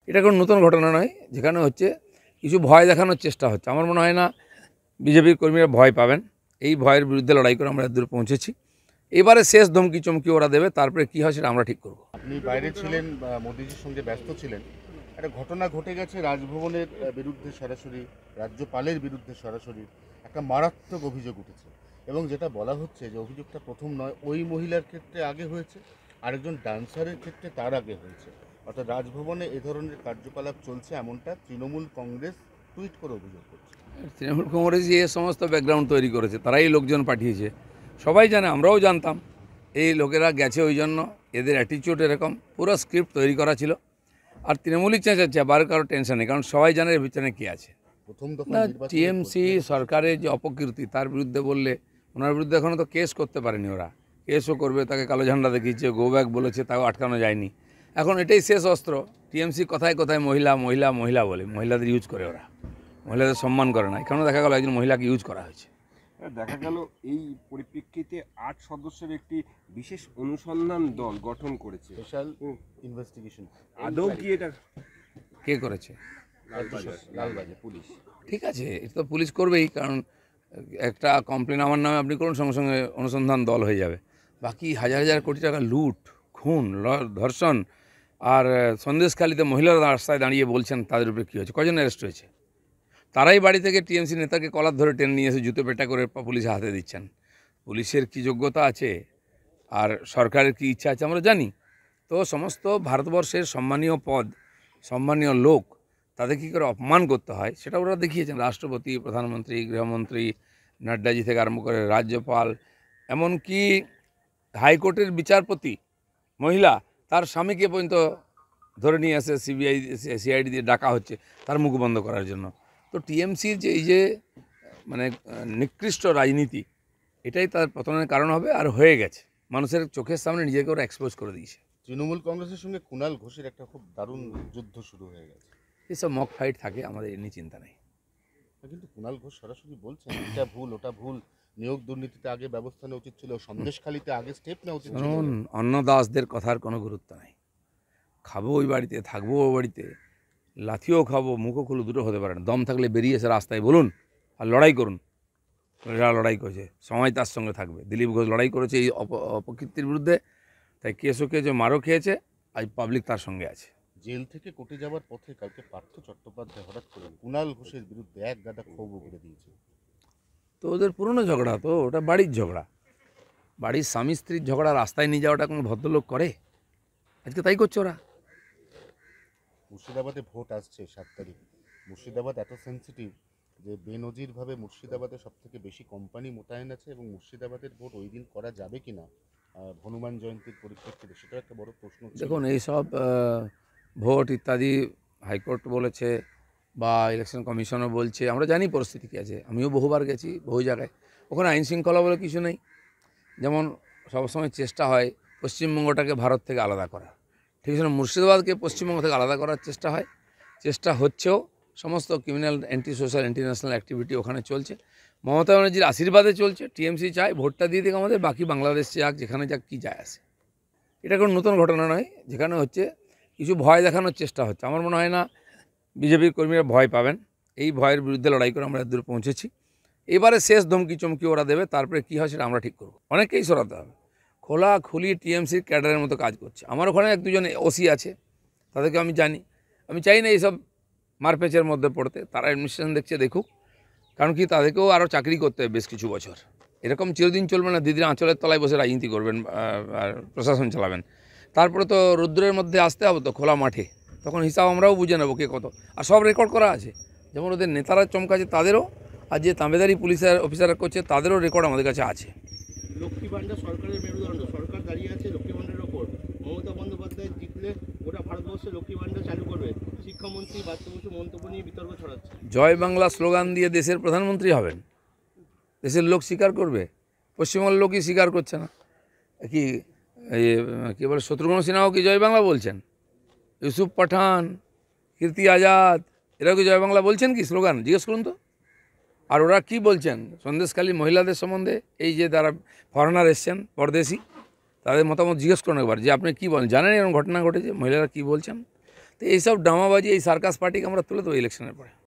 এটা কোনো নতুন ঘটনা নয়, যেখানে হচ্ছে কিছু ভয় দেখানোর চেষ্টা হচ্ছে। আমার মনে হয় না বিজেপির কর্মীরা ভয় পাবেন। এই ভয়ের বিরুদ্ধে লড়াই করে আমরা দূর পৌঁছেছি। এবারে শেষ ধমকি চমকি ওরা দেবে, তারপরে কী হয় সেটা আমরা ঠিক করব। আপনি বাইরে ছিলেন বা মোদিজির সঙ্গে ব্যস্ত ছিলেন, একটা ঘটনা ঘটে গেছে রাজভবনের বিরুদ্ধে সরাসরি, রাজ্যপালের বিরুদ্ধে সরাসরি একটা মারাত্মক অভিযোগ উঠেছে এবং যেটা বলা হচ্ছে যে অভিযোগটা প্রথম নয়, ওই মহিলার ক্ষেত্রে আগে হয়েছে, আরেকজন ডান্সারের ক্ষেত্রে তার আগে হয়েছে। অর্থাৎ রাজভবনে এ ধরনের কার্যকলাপ চলছে এমনটা তৃণমূল কংগ্রেস টুইট করে অভিযোগ করছে। তৃণমূল কংগ্রেস যে সমস্ত ব্যাকগ্রাউন্ড তৈরি করেছে, তারাই লোকজন পাঠিয়েছে, সবাই জানে, আমরাও জানতাম। এই লোকেরা গেছে ওই জন্য, এদের অ্যাটিচিউড এরকম, পুরো স্ক্রিপ্ট তৈরি করা ছিল। আর তৃণমূলই চেঁচাচ্ছে, আবার কারো টেনশন নেই, কারণ সবাই জানে এর ভিতরে কী আছে। প্রথম দফা না, টিএমসি সরকারের যে অপকীর্তি তার বিরুদ্ধে বললে, ওনার বিরুদ্ধে এখনও তো কেস করতে পারেনি ওরা। কেসও করবে, তাকে কালো ঝান্ডা দেখিয়েছে, গো ব্যাক বলেছে, তাও আটকানো যায়নি। এখন এটাই শেষ অস্ত্র। টিএমসি কথায় কথায় মহিলা মহিলা মহিলা বলে, মহিলাদের ইউজ করে ওরা, মহিলাদের সম্মান করে না। এখানেও দেখা গেল একজন মহিলাকে ইউজ করা হয়েছে। দেখা গেল এই পরিপ্রেক্ষিতে 8 সদস্যের একটি বিশেষ অনুসন্ধান দল গঠন করেছে, স্পেশাল ইনভেস্টিগেশন। আদৌ কি এটা কে করেছে? লালবাজার পুলিশ। ঠিক আছে, এটা তো পুলিশ করবেই, কারণ একটা কমপ্লেন আমার নামে আপনি করুন, সঙ্গে সঙ্গে অনুসন্ধান দল হয়ে যাবে। বাকি হাজার হাজার কোটি টাকা লুট, খুন, ধর্ষণ, আর সন্দেশখালিতে মহিলারা রাস্তায় দাঁড়িয়ে বলছেন তাদের উপরে কী হয়েছে, কজন অ্যারেস্ট হয়েছে? তারাই বাড়ি থেকে টিএমসি নেতাকে কলার ধরে টেনে নিয়ে এসে জুতো পেটা করে পুলিশে হাতে দিচ্ছেন। পুলিশের কি যোগ্যতা আছে আর সরকারের কি ইচ্ছা আছে আমরা জানি। তো সমস্ত ভারতবর্ষের সম্মানীয় পদ, সম্মানীয় লোক, তাদের কী করে অপমান করতে হয় সেটা ওরা দেখিয়েছেন। রাষ্ট্রপতি, প্রধানমন্ত্রী, গৃহমন্ত্রী, নাড্ডাজি থেকে আরম্ভ করে রাজ্যপাল, এমনকি হাইকোর্টের বিচারপতি মহিলা, তার স্বামীকে পর্যন্ত ধরে নিয়ে আসে সিআইডি দিয়ে ডাকা হচ্ছে তার মুখ বন্ধ করার জন্য। তো টিএমসির যে এই যে মানে নিকৃষ্ট রাজনীতি, এটাই তার পতনের কারণ হবে, আর হয়ে গেছে। মানুষের চোখের সামনে নিজেকে ওরা এক্সপোজ করে দিয়েছে। তৃণমূল কংগ্রেসের সঙ্গে কুণাল ঘোষের একটা খুব দারুণ যুদ্ধ শুরু হয়ে গেছে। এসব মক ফাইট থাকে, আমাদের এ নিয়ে চিন্তা নেই। কিন্তু কুণাল ঘোষ সরাসরি বলছেন এটা ভুল, ওটা ভুল, নিয়োগ দুর্নীতিতে আগে ব্যবস্থা নেওয়া উচিত ছিল, সন্দেশখালিতে আগে স্টেপ নেওয়া উচিত ছিল। শুনুন, অন্নদাসদের কথার কোনো গুরুত্ব নাই। খাবো ওই বাড়িতে, থাকবো ওই বাড়িতে, লাথিও খাবো, মুখও খুলে, দুটো হতে পারে না। দম থাকলে বেরিয়ে এসে রাস্তায় বলুন আর লড়াই করুন। এরা লড়াই করেছে, সময় তার সঙ্গে থাকবে। দিলীপ ঘোষ লড়াই করেছে এই অপকীর্তির বিরুদ্ধে, তাই কেসও খেয়েছে, মারও খেয়েছে, আজ পাবলিক তার সঙ্গে আছে। জেল থেকে কোর্টে যাওয়ার পথে কালকে পার্থ চট্টোপাধ্যায় হঠাৎ করে কুণাল ঘোষের বিরুদ্ধে এক গাদা ক্ষোভ উগড়ে দিয়েছে। তো ওদের পুরনো ঝগড়া, তো ওটা বাড়ির ঝগড়া, বাড়ির স্বামী স্ত্রীর ঝগড়া রাস্তায় নিয়ে যাওয়াটা কোনো ভদ্রলোক করে? আজকে তাই করছে ওরা। মুর্শিদাবাদে ভোট আসছে 7 তারিখ। মুর্শিদাবাদ এত সেন্সিটিভ যে বেনজিরভাবে মুর্শিদাবাদে সবথেকে বেশি কোম্পানি মোতায়েন আছে এবং মুর্শিদাবাদের ভোট ওই দিন করা যাবে কি না হনুমান জয়ন্তীর পরিপ্রেক্ষিতে, সেটা একটা বড় প্রশ্ন। দেখুন, এইসব ভোট ইত্যাদি হাইকোর্ট বলেছে বা ইলেকশন কমিশনও বলছে, আমরা জানি পরিস্থিতি কী আছে। আমিও বহুবার গেছি বহু জায়গায়, ওখানে আইন শৃঙ্খলা বলে কিছু নেই। যেমন সবসময় চেষ্টা হয় পশ্চিমবঙ্গটাকে ভারত থেকে আলাদা করার, ঠিক আছে, মুর্শিদাবাদকে পশ্চিমবঙ্গ থেকে আলাদা করার চেষ্টা হয়, চেষ্টা হচ্ছেও। সমস্ত criminal, anti social, anti national activity ওখানে চলছে। মমতা ব্যানার্জির আশীর্বাদে চলছে। টিএমসি চায় ভোটটা দিয়ে দিক আমাদের, বাকি বাংলাদেশ যাক, যেখানে যাক, কী যায় আসে। এটা কোনো নতুন ঘটনা নয়, যেখানে হচ্ছে কিছু ভয় দেখানোর চেষ্টা হচ্ছে। আমার মনে হয় না বিজেপির কর্মীরা ভয় পাবেন। এই ভয়ের বিরুদ্ধে লড়াই করে আমরা দূর পৌঁছেছি। এবারে শেষ ধমকি চমকি ওরা দেবে, তারপরে কী হয় সেটা আমরা ঠিক করব। অনেককেই সরাতে হবে। খোলাখুলি টিএমসির ক্যাডারের মতো কাজ করছে। আমার ওখানে এক দুজন ওসি আছে, তাদেরকে আমি জানি। আমি চাই না এইসব মারপেচের মধ্যে পড়তে। তারা অ্যাডমিনিস্ট্রেশন দেখছে, দেখুক, কারণ কি তাদেরকেও আরও চাকরি করতে হবে বেশ কিছু বছর। এরকম চিরদিন চলবে না, দিদির আঁচলের তলায় বসে রাজনীতি করবেন আর প্রশাসন চালাবেন। তারপরে তো রৌদ্রের মধ্যে আসতে হবে, তো খোলা মাঠে, তখন হিসাব আমরাও বুঝে নেবো কে কত। আর সব রেকর্ড করা আছে, যেমন ওদের নেতারা চমকাছে তাদেরও, আর যে তাঁবেদারি পুলিশের অফিসাররা করছে তাদেরও রেকর্ড আমাদের কাছে আছে। লক্ষ্মী ভাণ্ডার সরকারের মেরুদণ্ড, সরকার দাঁড়িয়ে আছে লক্ষ্মী ভাণ্ডারের ওপর। মমতা বন্দ্যোপাধ্যায় জিতলে গোটা ভারতবর্ষে লক্ষ্মী ভাণ্ডার চালু করবে। শিক্ষামন্ত্রী বাচ্চ বসু মন্তব্য নিয়ে বিতর্ক ছড়াচ্ছে। জয় বাংলা স্লোগান দিয়ে দেশের প্রধানমন্ত্রী হবেন, দেশের লোক স্বীকার করবে? পশ্চিমবঙ্গের লোকই স্বীকার করছে না। কি কী বলে, শত্রুঘ্ন সিনহাও কি জয় বাংলা বলছেন? ইউসুফ পাঠান, কীর্তি আজাদ, এরাও কি জয় বাংলা বলছেন কি স্লোগান? জিজ্ঞেস করুন তো। আর ওরা কি বলছেন সন্দেশখালী মহিলাদের সম্বন্ধে? এই যে তারা ফরেনার এসছেন, পরদেশি, তাদের মতামত জিজ্ঞেস করুন একবার, যে আপনি কী বলেন, জানেন এরকম ঘটনা ঘটেছে, মহিলারা কী বলছেন? তো এইসব ড্রামাবাজি এই সার্কাস পার্টিকে আমরা তুলে দেবো ইলেকশনের পরে।